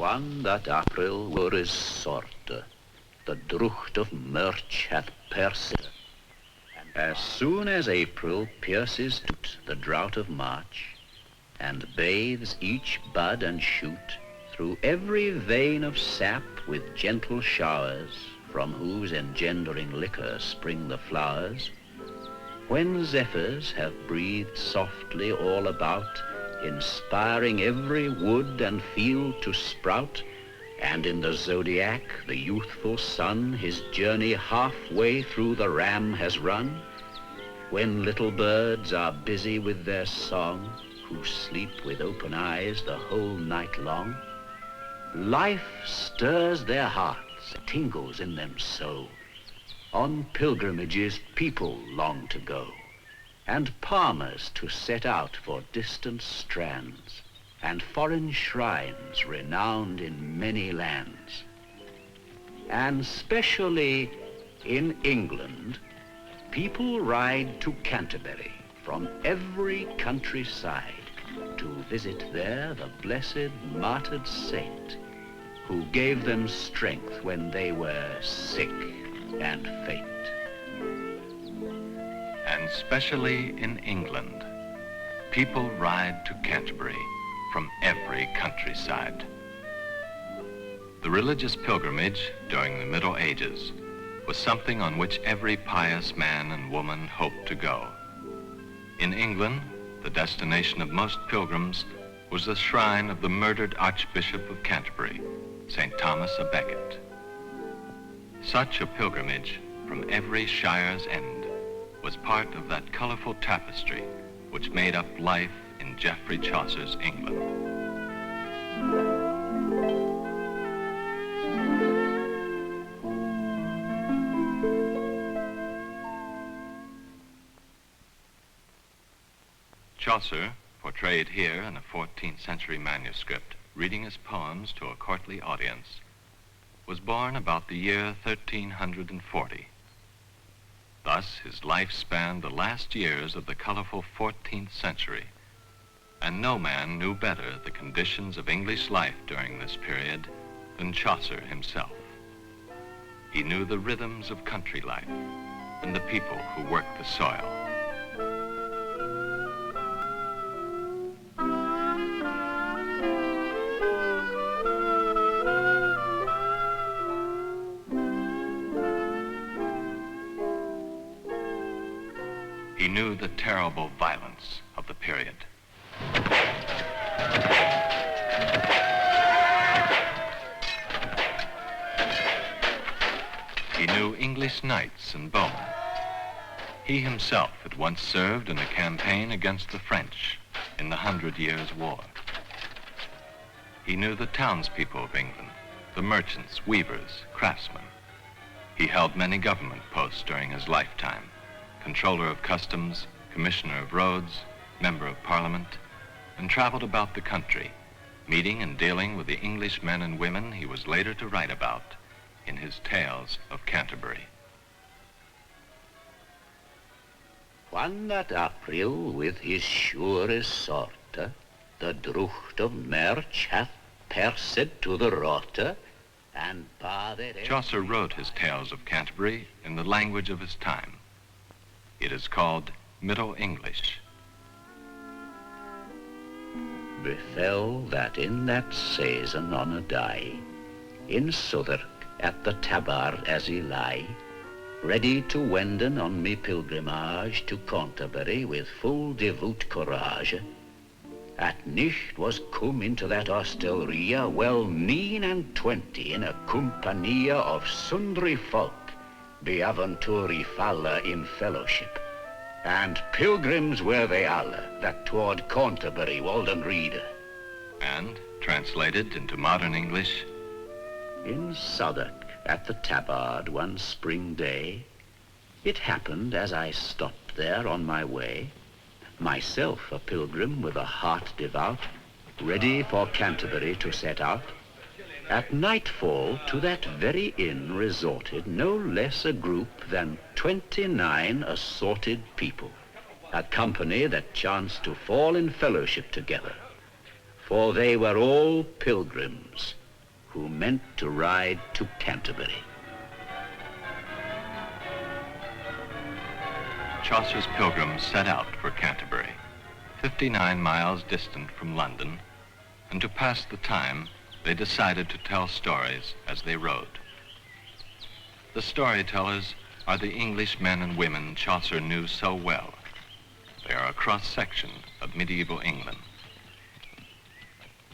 Juan that April were his sorte, the drucht of March hath pierced. As soon as April pierces the drought of March, and bathes each bud and shoot through every vein of sap with gentle showers, from whose engendering liquor spring the flowers, when zephyrs have breathed softly all about, inspiring every wood and field to sprout, and in the zodiac the youthful sun his journey halfway through the ram has run, when little birds are busy with their song, who sleep with open eyes the whole night long, life stirs their hearts, tingles in them so. On pilgrimages people long to go, and palmers to set out for distant strands, and foreign shrines renowned in many lands. And specially in England, people ride to Canterbury from every countryside to visit there the blessed martyred saint who gave them strength when they were sick and faint. And specially in England, people ride to Canterbury from every countryside. The religious pilgrimage during the Middle Ages was something on which every pious man and woman hoped to go. In England, the destination of most pilgrims was the shrine of the murdered Archbishop of Canterbury, St. Thomas a Becket. Such a pilgrimage from every shire's end was part of that colorful tapestry which made up life in Geoffrey Chaucer's England. Chaucer, portrayed here in a 14th century manuscript, reading his poems to a courtly audience, was born about the year 1340. Thus, his life spanned the last years of the colorful 14th century, and no man knew better the conditions of English life during this period than Chaucer himself. He knew the rhythms of country life and the people who worked the soil. He knew the terrible violence of the period. He knew English knights and bowmen. He himself had once served in a campaign against the French in the 100 Years' War. He knew the townspeople of England, the merchants, weavers, craftsmen. He held many government posts during his lifetime: Controller of Customs, Commissioner of Roads, Member of Parliament, and traveled about the country, meeting and dealing with the English men and women he was later to write about in his Tales of Canterbury. Juan that April with his sure sorte, the drucht of March hath pierced to the rote, and Chaucer wrote his Tales of Canterbury in the language of his time. It is called Middle English. Befell that in that season on a day, in Southwark at the Tabard as he lay, ready to wenden on me pilgrimage to Canterbury with full devout courage, at nicht was come into that hostelria well 29 in a compania of sundry folk, be aventuri falle in fellowship, and pilgrims were they alle that toward Canterbury wolden reade. And, translated into modern English, in Southwark at the Tabard one spring day, it happened as I stopped there on my way, myself a pilgrim with a heart devout, ready for Canterbury to set out, at nightfall to that very inn resorted no less a group than 29 assorted people, a company that chanced to fall in fellowship together, for they were all pilgrims who meant to ride to Canterbury. Chaucer's pilgrims set out for Canterbury, 59 miles distant from London, and to pass the time, they decided to tell stories as they rode. The storytellers are the English men and women Chaucer knew so well. They are a cross-section of medieval England.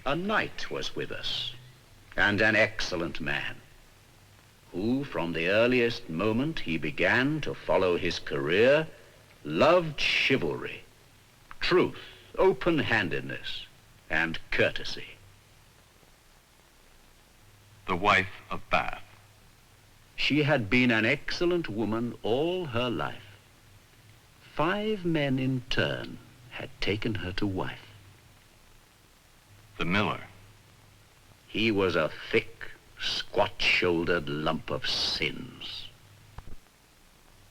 A knight was with us, and an excellent man, who from the earliest moment he began to follow his career, loved chivalry, truth, open-handedness, and courtesy. The wife of Bath. She had been an excellent woman all her life. 5 men in turn had taken her to wife. The miller. He was a thick, squat-shouldered lump of sins.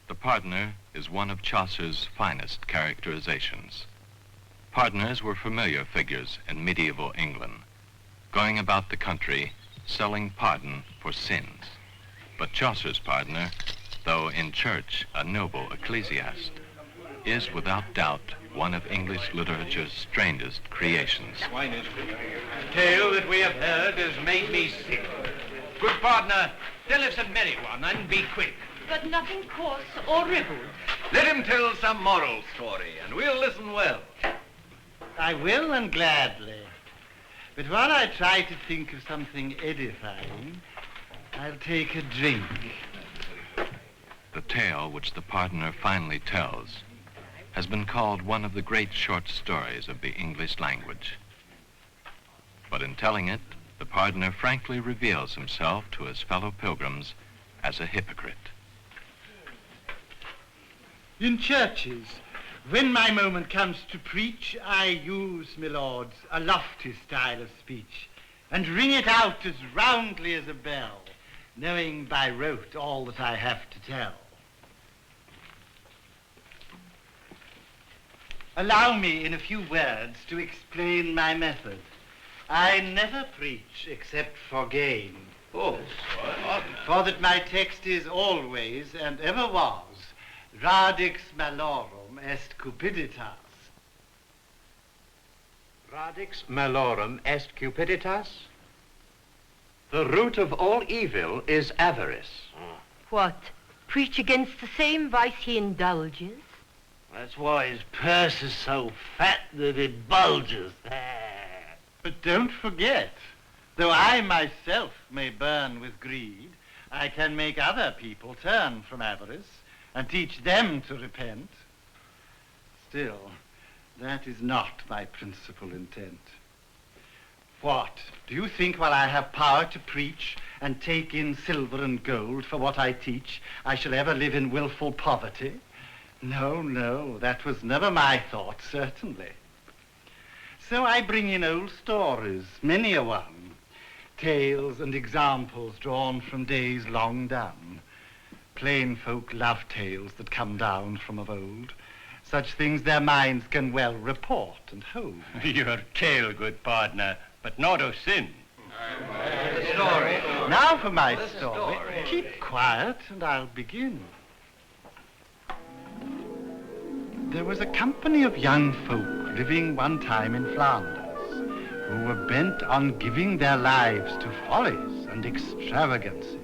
The pardoner is one of Chaucer's finest characterizations. Pardeners were familiar figures in medieval England, going about the country selling pardon for sins. But Chaucer's pardoner, though in church a noble ecclesiast, is without doubt one of English literature's strangest creations. The tale that we have heard has made me sick. Good partner, tell us a merry one and be quick. But nothing coarse or ribald. Let him tell some moral story and we'll listen well. I will and gladly. But while I try to think of something edifying, I'll take a drink. The tale which the pardoner finally tells has been called one of the great short stories of the English language. But in telling it, the pardoner frankly reveals himself to his fellow pilgrims as a hypocrite. In churches, when my moment comes to preach, I use, my lords, a lofty style of speech, and ring it out as roundly as a bell, knowing by rote all that I have to tell. Allow me in a few words to explain my method. I never preach except for gain. Oh, For that my text is always and ever was, radix malorum est cupiditas. Radix malorum est cupiditas? The root of all evil is avarice. What? Preach against the same vice he indulges? That's why his purse is so fat that it bulges. But don't forget, though I myself may burn with greed, I can make other people turn from avarice and teach them to repent. Still, that is not my principal intent. What? Do you think while I have power to preach and take in silver and gold for what I teach, I shall ever live in willful poverty? No, no, that was never my thought, certainly. So I bring in old stories, many a one, tales and examples drawn from days long done. Plain folk love tales that come down from of old. Such things their minds can well report and hold. your tale, good partner, but not of sin. The story. Now for my story. Keep quiet and I'll begin. There was a company of young folk living one time in Flanders who were bent on giving their lives to follies and extravagances.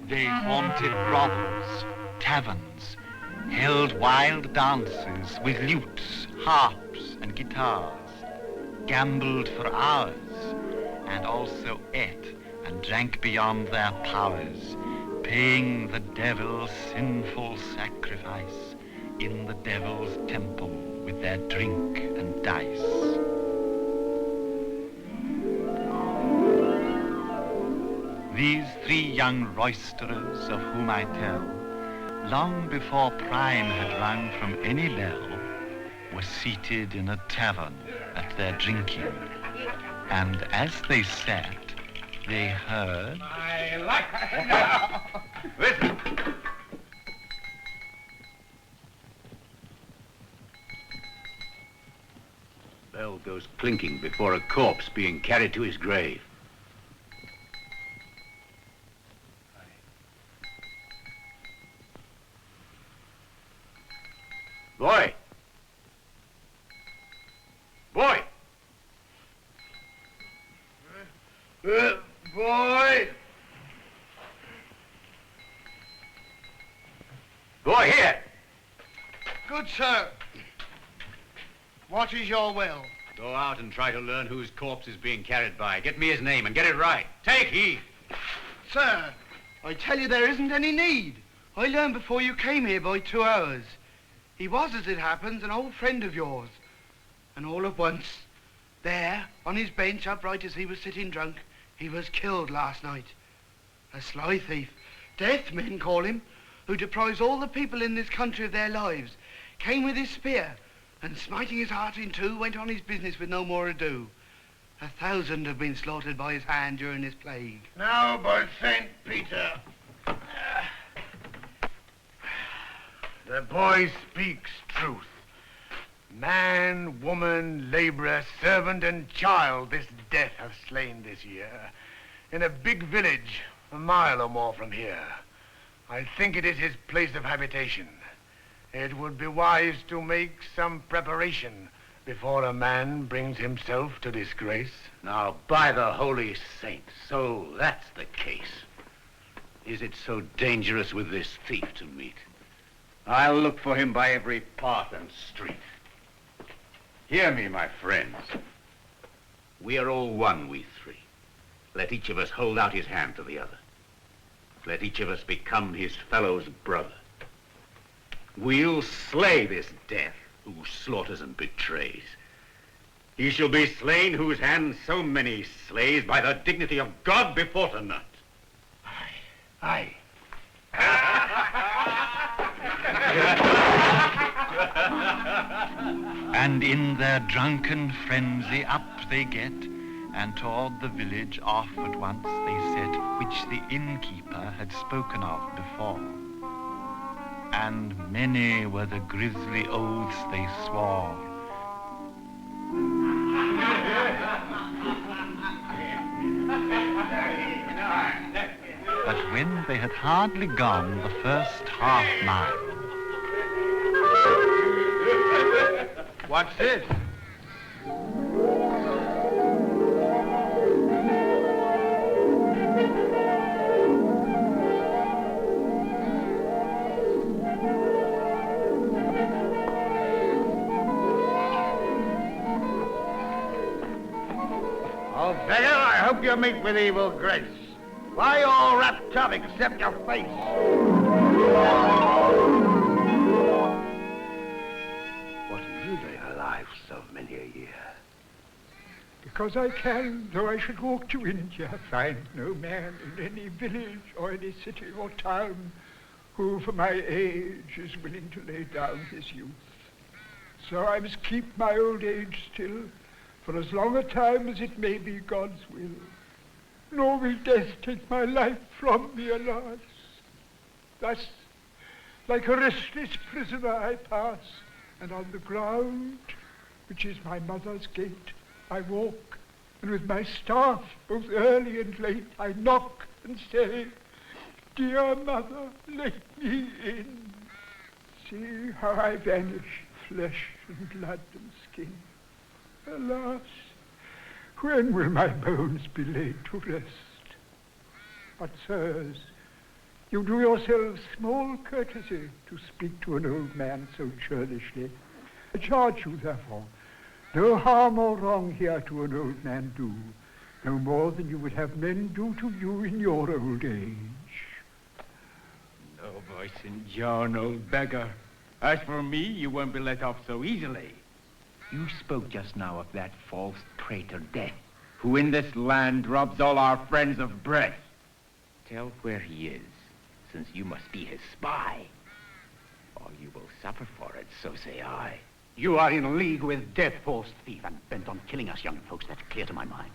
They haunted brothels, taverns, held wild dances with lutes, harps, and guitars, gambled for hours, and also ate and drank beyond their powers, paying the devil sinful sacrifice in the devil's temple with their drink and dice. These 3 young roisterers of whom I tell, long before prime had rung from any bell, were seated in a tavern at their drinking, and as they sat, they heard... I like Listen. bell goes clinking before a corpse being carried to his grave. Boy! Boy! Boy! Boy, here! Good sir. What is your will? Go out and try to learn whose corpse is being carried by. Get me his name and get it right. Take heed. Sir, I tell you there isn't any need. I learned before you came here by 2 hours. He was, as it happens, an old friend of yours. And all at once, there, on his bench, upright as he was sitting drunk, he was killed last night. A sly thief, death men call him, who deprives all the people in this country of their lives, came with his spear, and smiting his heart in two, went on his business with no more ado. 1,000 have been slaughtered by his hand during this plague. Now, by St. Peter, the boy speaks truth. Man, woman, labourer, servant and child this death hath slain this year, in a big village, a mile or more from here. I think it is his place of habitation. It would be wise to make some preparation before a man brings himself to disgrace. Now, by the holy saints, so that's the case. Is it so dangerous with this thief to meet? I'll look for him by every path and street. Hear me, my friends. We are all one, we three. Let each of us hold out his hand to the other. Let each of us become his fellow's brother. We'll slay this death who slaughters and betrays. He shall be slain whose hand so many slays by the dignity of God before tonight. Aye. And in their drunken frenzy up they get, and toward the village off at once they set, which the innkeeper had spoken of before. And many were the grisly oaths they swore. But when they had hardly gone the first half mile, What's this? Oh, beggar, I hope you meet with evil grace. Why all wrapped up except your face? What are you doing alive so many a year? Because I can, though I should walk to India, find no man in any village or any city or town who for my age is willing to lay down his youth. So I must keep my old age still, for as long a time as it may be God's will. Nor will death take my life from me, alas. Thus, like a restless prisoner I pass, and on the ground, which is my mother's gate, I walk, and with my staff, both early and late, I knock and say, Dear mother, let me in. See how I vanish, flesh and blood and skin. Alas, when will my bones be laid to rest? But, sirs, you do yourselves small courtesy to speak to an old man so churlishly. I charge you, therefore, no harm or wrong here to an old man do, no more than you would have men do to you in your old age. No, by St. John, old beggar. As for me, you won't be let off so easily. You spoke just now of that false traitor Death, who in this land robs all our friends of breath. Tell where he is, since you must be his spy. Or you will suffer for it, so say I. You are in league with Death, false thief, and bent on killing us young folks. That's clear to my mind.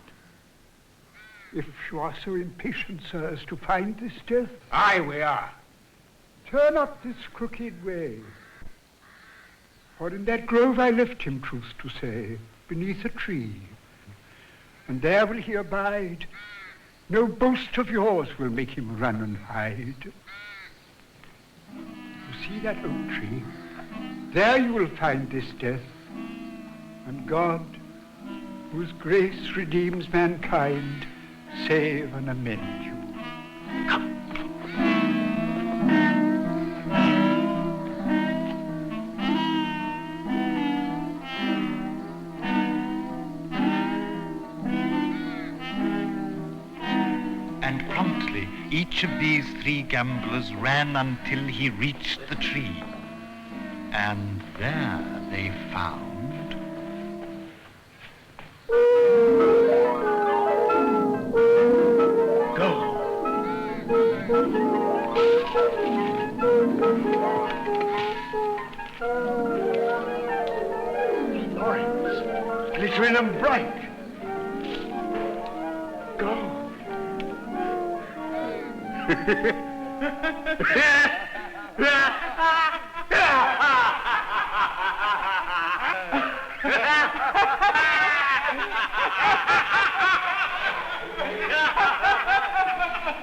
If you are so impatient, sirs, to find this Death, Aye, we are. turn up this crooked way. For in that grove I left him, truth to say, beneath a tree, and there will he abide. No boast of yours will make him run and hide. You see that oak tree? There you will find this death, and God, whose grace redeems mankind, save and amend you. Come. And promptly each of these three gamblers ran until he reached the tree. And there they found Florins, glittering and bright. Gold.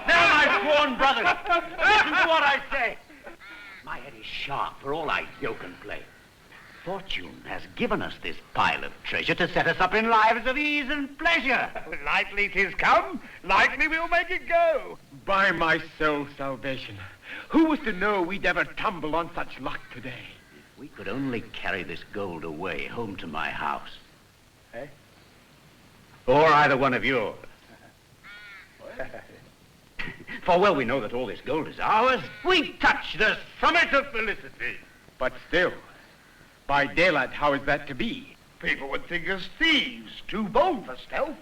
Now, my sworn brothers, listen to what I say. My head is sharp for all I joke and play. Fortune has given us this pile of treasure to set us up in lives of ease and pleasure. Likely 'tis come, likely we'll make it go. By my soul salvation, who was to know we'd ever tumble on such luck today? If we could only carry this gold away home to my house. Eh? Or either one of yours. For well we know that all this gold is ours. We touch the summit of felicity. But still, by daylight, how is that to be? People would think us thieves, too bold for stealth.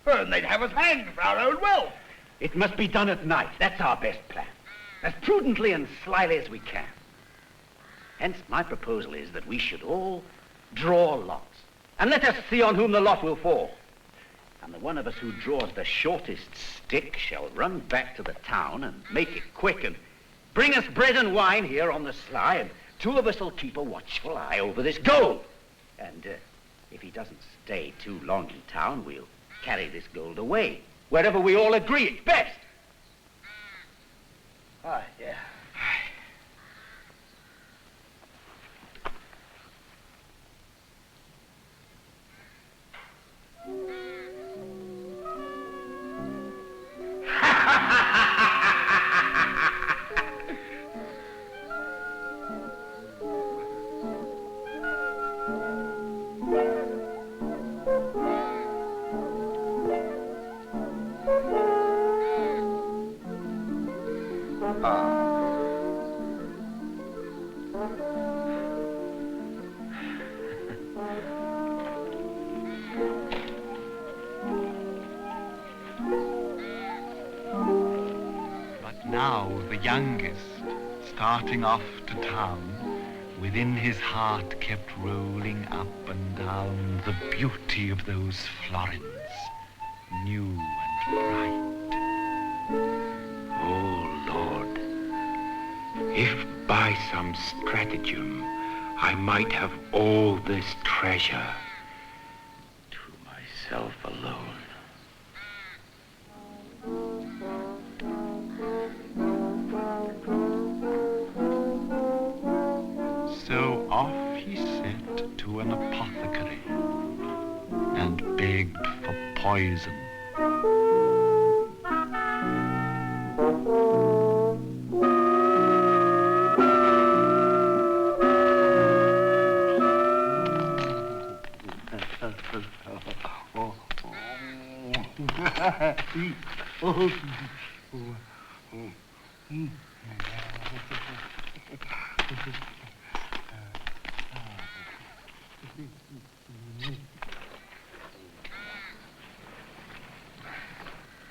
And they'd have us hanged for our own wealth. It must be done at night. That's our best plan. As prudently and slyly as we can. Hence, my proposal is that we should all draw lots. And let us see on whom the lot will fall. And the one of us who draws the shortest stick shall run back to the town and make it quick and bring us bread and wine here on the sly, and two of us will keep a watchful eye over this gold. And if he doesn't stay too long in town, we'll carry this gold away, wherever we all agree it's best. Ah, yeah. But now the youngest, starting off to town, within his heart kept rolling up and down the beauty of those florins, new and bright. Oh, Lord, if by some stratagem I might have all this treasure to myself alone. So off he set to an apothecary and begged for poison.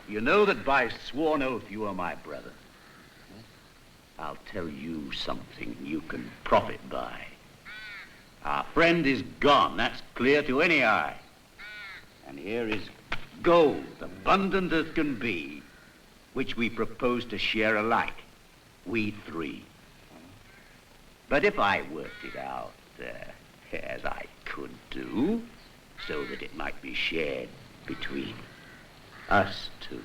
You know that by sworn oath you are my brother. I'll tell you something you can profit by. Our friend is gone, that's clear to any eye. And here is gold, abundant as can be, which we propose to share alike, we three. But if I worked it out, as I could do, so that it might be shared between us two.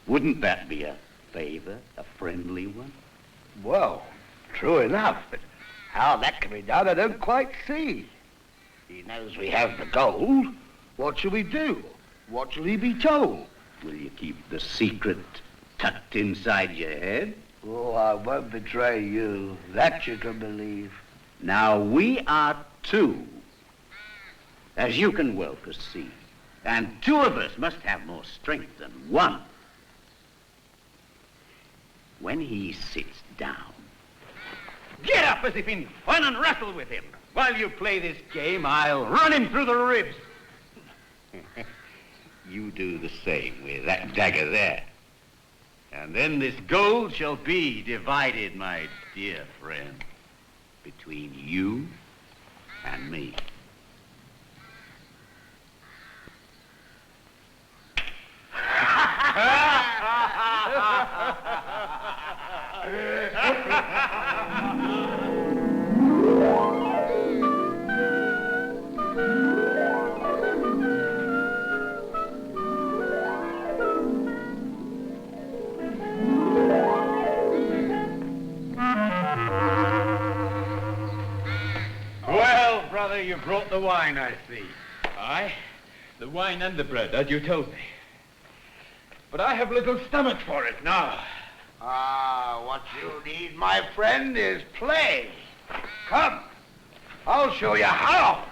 Wouldn't that be a favor, a friendly one? Well, true enough, but how that can be done I don't quite see. He knows we have the gold. What shall we do? What shall he be told? Will you keep the secret tucked inside your head? Oh, I won't betray you. That you can believe. Now, we are two, as you can well perceive, and two of us must have more strength than one. When he sits down, Get up as if in fun and wrestle with him. While you play this game, I'll run him through the ribs. you do the same with that dagger there. And then this gold shall be divided, my dear friend, between you and me. Well, brother, you brought the wine, I see. Aye, the wine and the bread, as you told me. But I have little stomach for it now. Ah, what you need, my friend, is play. Come, I'll show you how.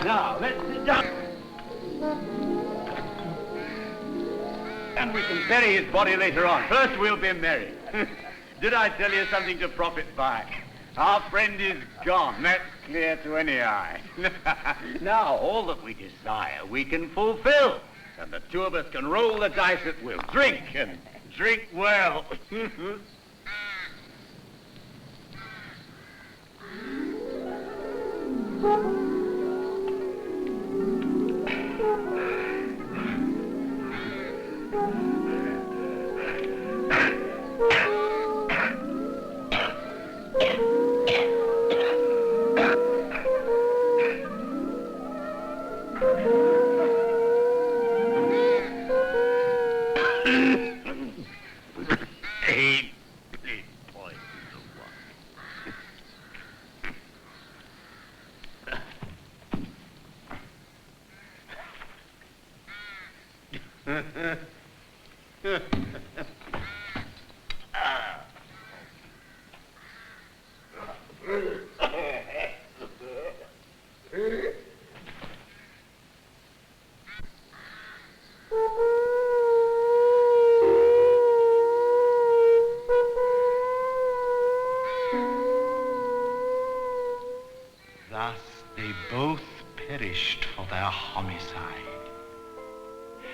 Now, let's sit down. And we can bury his body later on. First, we'll be merry. Did I tell you something to profit by? Our friend is gone. That's clear to any eye. Now, all that we desire, we can fulfill. And the two of us can roll the dice at will. Drink, and drink well.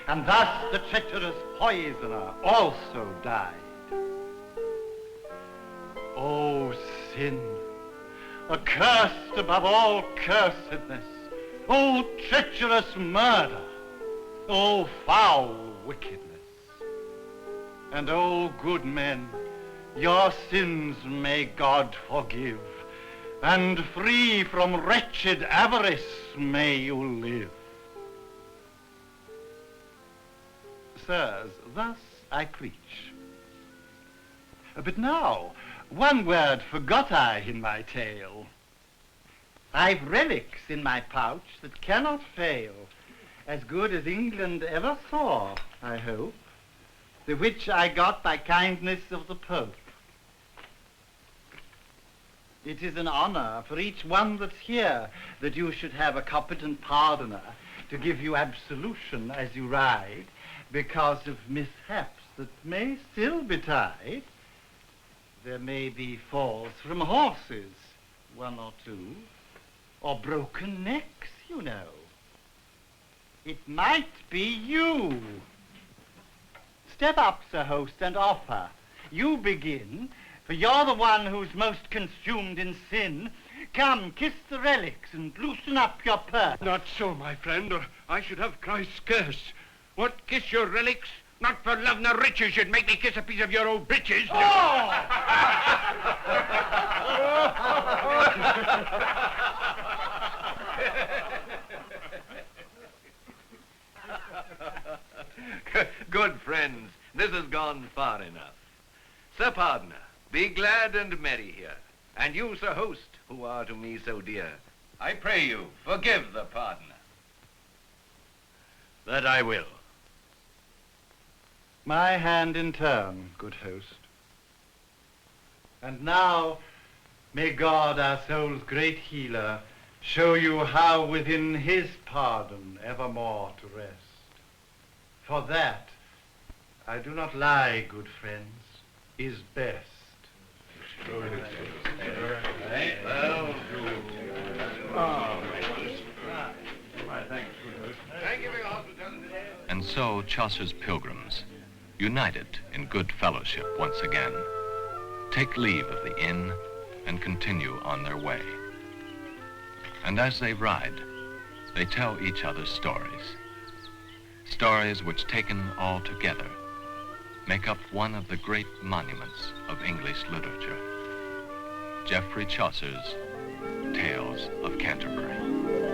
and thus the treacherous poisoner also died. O sin, accursed above all cursedness, O treacherous murder, O foul wickedness, and O good men, your sins may God forgive, and free from wretched avarice may you live. Sirs, thus I preach. But now, one word forgot I in my tale. I've relics in my pouch that cannot fail, as good as England ever saw, I hope, the which I got by kindness of the Pope. It is an honor for each one that's here that you should have a competent pardoner to give you absolution as you ride, because of mishaps that may still betide. There may be falls from horses, one or two, or broken necks, you know. It might be you. Step up, Sir Host, and offer. You begin, for you're the one who's most consumed in sin. Come, kiss the relics and loosen up your purse. Not so, my friend, or I should have Christ's curse. What, kiss your relics? Not for love nor riches you'd make me kiss a piece of your old breeches. Oh! Good friends, this has gone far enough. Sir Pardoner, be glad and merry here. And you, Sir Host, who are to me so dear, I pray you, forgive the pardoner. That I will. My hand in turn, good host. And now, may God, our soul's great healer, show you how within his pardon evermore to rest. For that, I do not lie, good friends, is best. And so Chaucer's pilgrims, united in good fellowship once again, take leave of the inn and continue on their way. And as they ride, they tell each other stories. Stories which, taken all together, make up one of the great monuments of English literature, Geoffrey Chaucer's Tales of Canterbury.